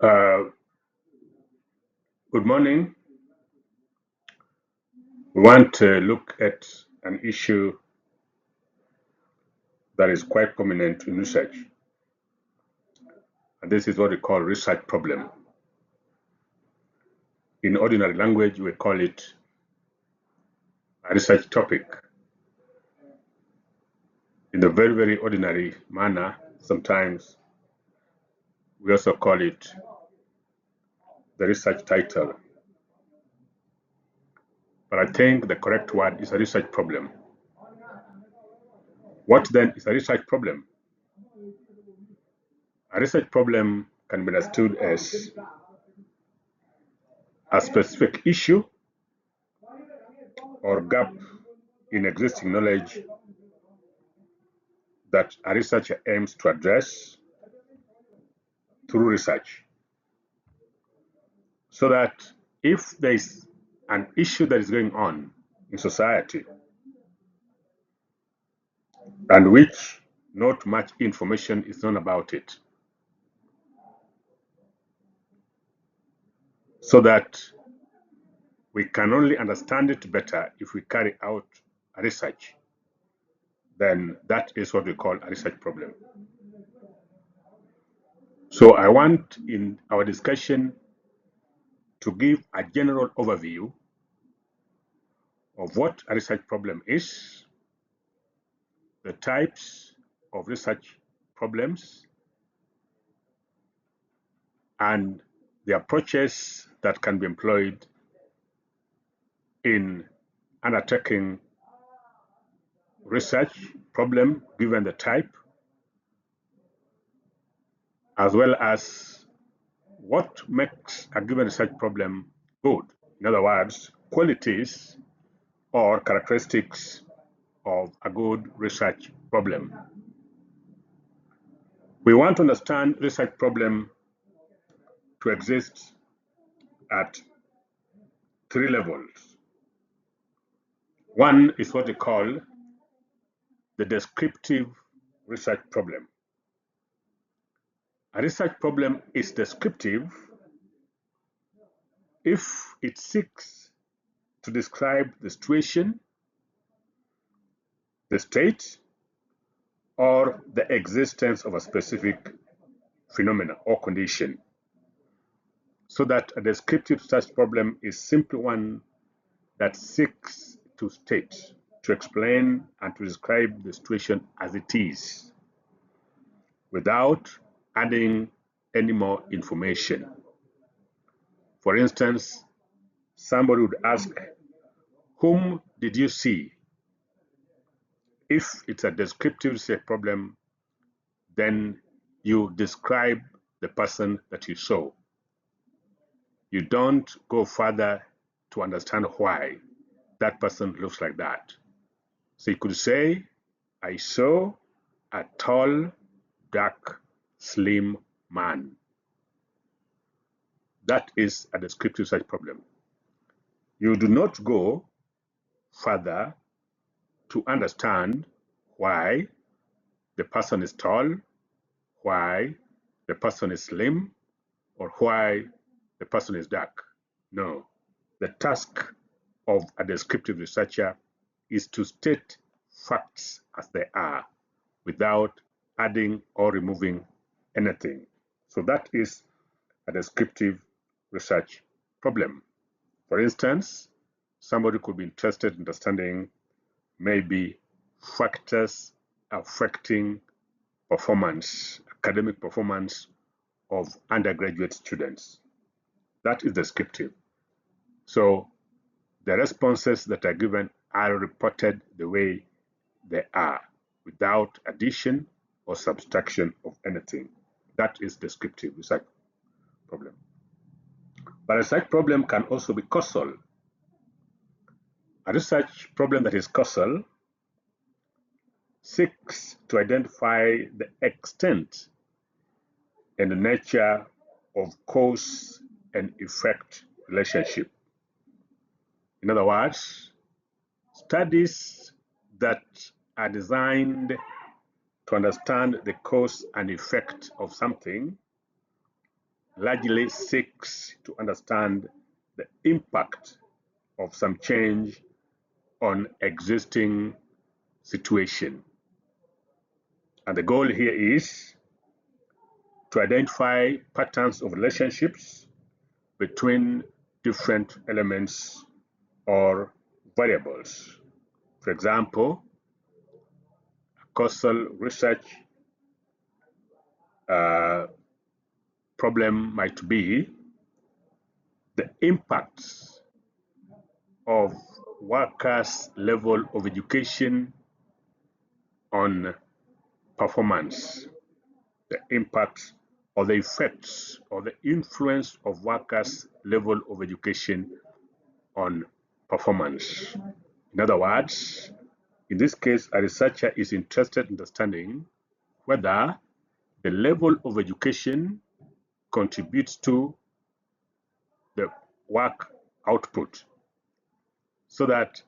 Uh, Good morning. We want to look at an issue that is quite prominent in research, and this is what we call research problem. In ordinary language, we call it a research topic. In the very, very ordinary manner, sometimes we also call it the research title. But I think the correct word is a research problem. What then is a research problem? A research problem can be understood as a specific issue or gap in existing knowledge that a researcher aims to address through research. So that if there is an issue that is going on in society and which not much information is known about it, so that we can only understand it better if we carry out a research, then that is what we call a research problem. So I want in our discussion to give a general overview of what a research problem is, the types of research problems, and the approaches that can be employed in undertaking research problem given the type, as well as what makes a given research problem good. In other words, qualities or characteristics of a good research problem. We want to understand research problem to exist at three levels. One is what we call the descriptive research problem. A research problem is descriptive if it seeks to describe the situation, the state, or the existence of a specific phenomena or condition. So that a descriptive research problem is simply one that seeks to state, to explain, and to describe the situation as it is without adding any more information. For instance, somebody would ask, whom did you see? If it's a descriptive research problem, then you describe the person that you saw. You don't go further to understand why that person looks like that. So you could say, I saw a tall, dark, slim man. That is a descriptive research problem. You do not go further to understand why the person is tall, why the person is slim, or why the person is dark. No. The task of a descriptive researcher is to state facts as they are without adding or removing anything. So that is a descriptive research problem. For instance, somebody could be interested in understanding maybe factors affecting performance, academic performance of undergraduate students. That is descriptive. So the responses that are given are reported the way they are, without addition or subtraction of anything. That is descriptive research problem. But a research problem can also be causal. A research problem that is causal seeks to identify the extent and the nature of cause and effect relationship. In other words, studies that are designed to understand the cause and effect of something largely seeks to understand the impact of some change on existing situation. And the goal here is to identify patterns of relationships between different elements or variables. For example, causal research problem might be the impacts of workers' level of education on performance, the impacts or the effects or the influence of workers' level of education on performance. In other words, in this case, a researcher is interested in understanding whether the level of education contributes to the work output. So that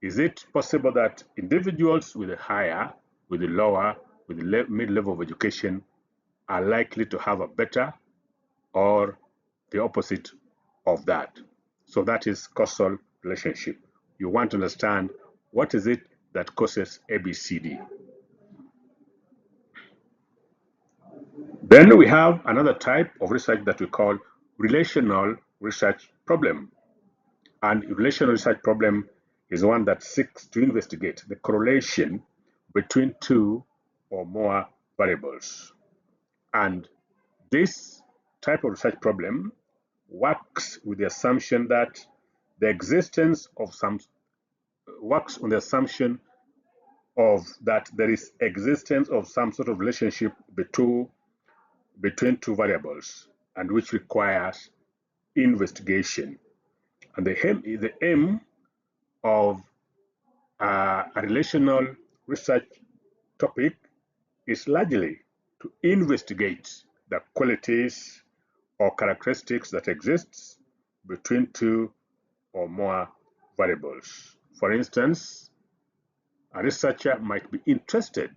is it possible that individuals with a higher, with a lower, with a mid-level of education are likely to have a better or the opposite of that? So that is causal relationship. You want to understand what is it that causes ABCD. Then we have another type of research that we call relational research problem. And relational research problem is one that seeks to investigate the correlation between two or more variables. And this type of research problem works with the assumption that the existence of some works on the assumption of that there is existence of some sort of relationship between two variables, and which requires investigation. And the aim of a relational research topic is largely to investigate the qualities or characteristics that exist between two or more variables. For instance, a researcher might be interested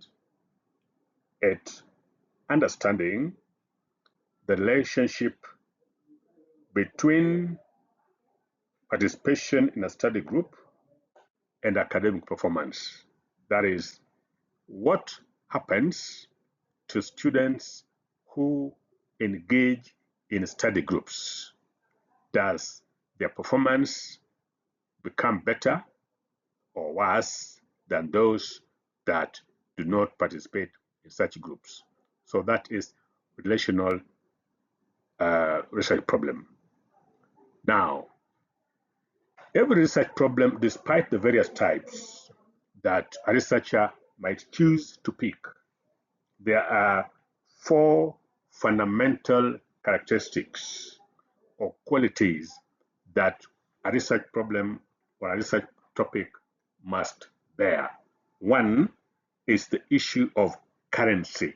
at understanding the relationship between participation in a study group and academic performance. That is, what happens to students who engage in study groups? Does their performance become better or worse than those that do not participate in such groups? So that is relational research problem. Now, every research problem, despite the various types that a researcher might choose to pick, there are four fundamental characteristics or qualities that a research problem or a research topic must bear. One is the issue of currency.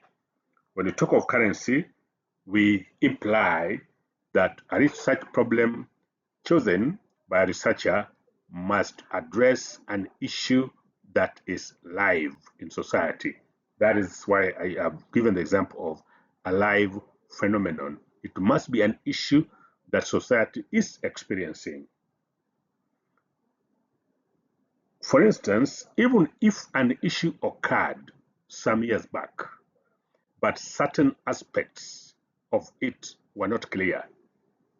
When we talk of currency, we imply that a research problem chosen by a researcher must address an issue that is live in society. That is why I have given the example of a live phenomenon. It must be an issue that society is experiencing. For instance, even if an issue occurred some years back, but certain aspects of it were not clear,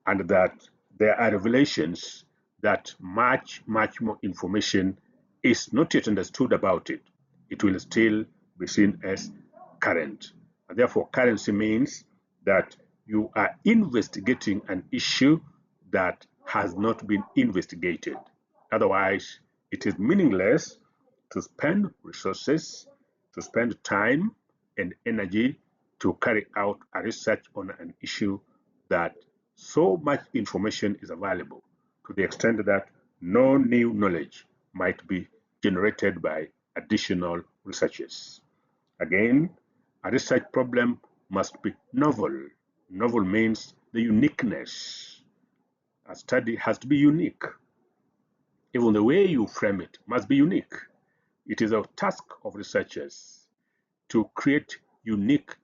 and that there are revelations that much more information is not yet understood about it, it will still be seen as current. And therefore, currency means that you are investigating an issue that has not been investigated. Otherwise, it is meaningless to spend resources, to spend time and energy to carry out a research on an issue that so much information is available, to the extent that no new knowledge might be generated by additional researches. Again, a research problem must be novel. Novel means the uniqueness. A study has to be unique. Even the way you frame it must be unique. It is a task of researchers to create unique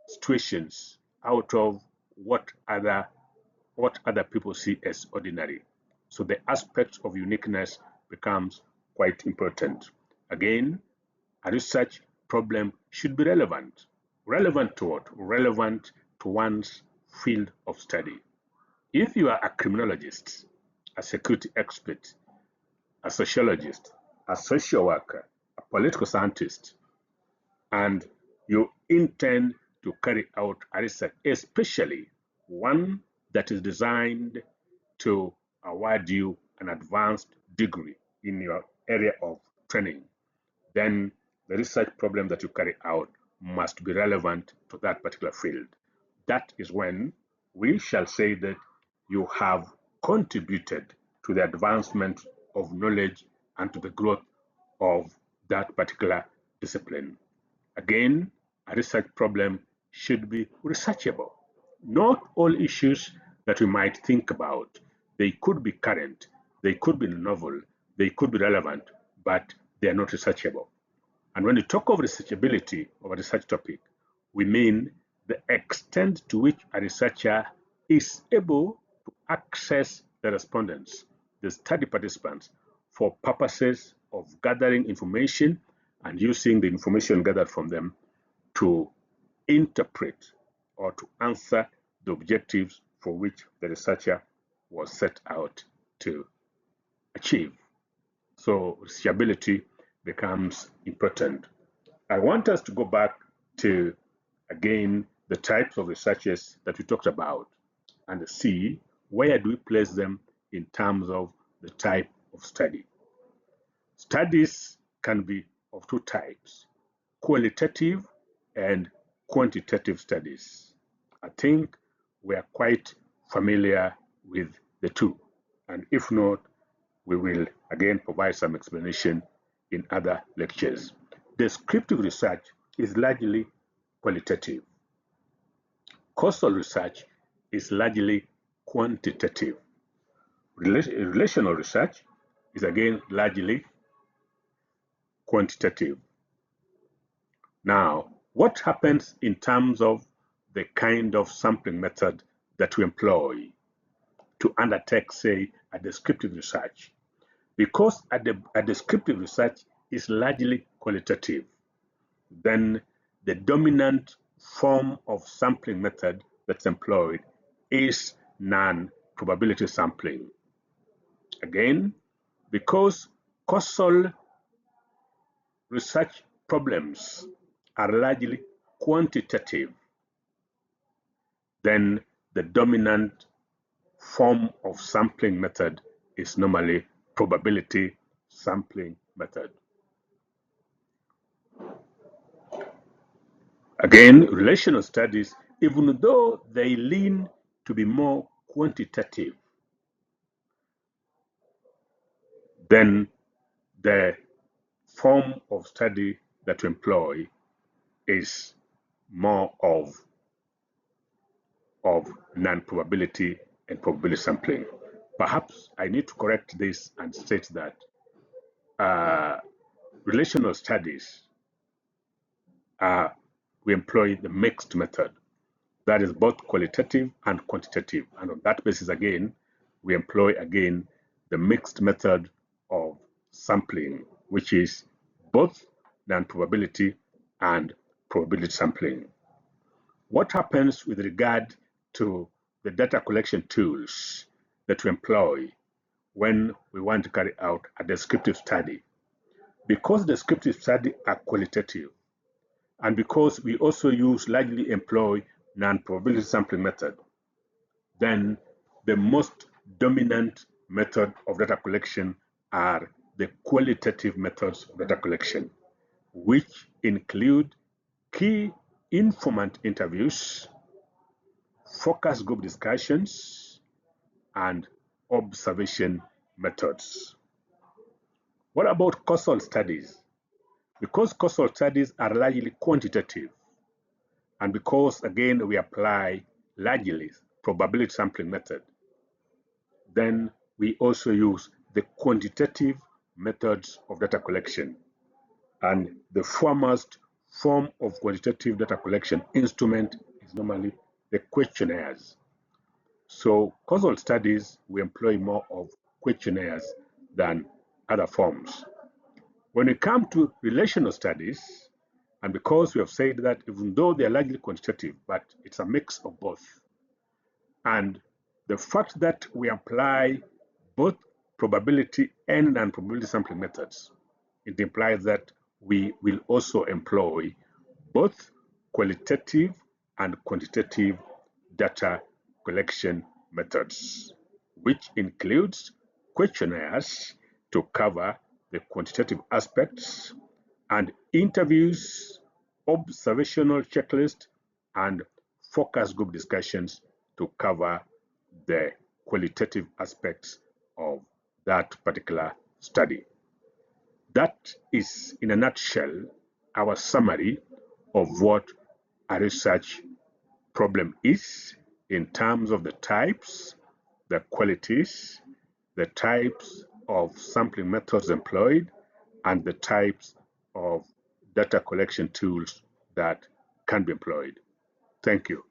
situations out of what other people see as ordinary. So the aspect of uniqueness becomes quite important. Again, a research problem should be relevant. Relevant to what? Relevant to one's field of study. If you are a criminologist, a security expert, a sociologist, a social worker, a political scientist, and you intend to carry out a research, especially one that is designed to award you an advanced degree in your area of training, then the research problem that you carry out must be relevant to that particular field. That is when we shall say that you have contributed to the advancement of knowledge and to the growth of that particular discipline. Again, a research problem should be researchable. Not all issues that we might think about, they could be current, they could be novel, they could be relevant, but they are not researchable. And when we talk of researchability of a research topic, we mean the extent to which a researcher is able to access the respondents, the study participants, for purposes of gathering information and using the information gathered from them to interpret or to answer the objectives for which the researcher was set out to achieve. So researchability becomes important. I want us to go back to, again, the types of researches that we talked about and see where do we place them in terms of the type of study. Studies can be of two types, qualitative and quantitative studies. I think we are quite familiar with the two, and if not, we will again provide some explanation in other lectures. Descriptive research is largely qualitative. Causal research is largely quantitative. Relational research is again largely quantitative. Now, what happens in terms of the kind of sampling method that we employ to undertake, say, a descriptive research? Because a descriptive research is largely qualitative, then the dominant form of sampling method that's employed is non-probability sampling. Again, because causal research problems are largely quantitative, then the dominant form of sampling method is normally probability sampling method. Again, relational studies, even though they lean to be more quantitative, then the form of study that we employ is more of non-probability and probability sampling. Perhaps I need to correct this and state that relational studies, we employ the mixed method. That is both qualitative and quantitative. And on that basis, again, we employ again the mixed method of sampling, which is both non-probability and probability sampling. What happens with regard to the data collection tools that we employ when we want to carry out a descriptive study? Because descriptive studies are qualitative, and because we also largely employ non-probability sampling method, then the most dominant method of data collection are the qualitative methods of data collection, which include key informant interviews, focus group discussions, and observation methods. What about causal studies? Because causal studies are largely quantitative, and because, again, we apply largely probability sampling method, then we also use the quantitative methods of data collection. And the foremost form of quantitative data collection instrument is normally the questionnaires. So causal studies, we employ more of questionnaires than other forms. When we come to relational studies, and because we have said that even though they are largely quantitative, but it's a mix of both, and the fact that we apply both probability and non-probability sampling methods, it implies that we will also employ both qualitative and quantitative data collection methods, which includes questionnaires to cover the quantitative aspects and interviews, observational checklist, and focus group discussions to cover the qualitative aspects of that particular study. That is, in a nutshell, our summary of what a research problem is in terms of the types, the qualities, the types of sampling methods employed, and the types of data collection tools that can be employed. Thank you.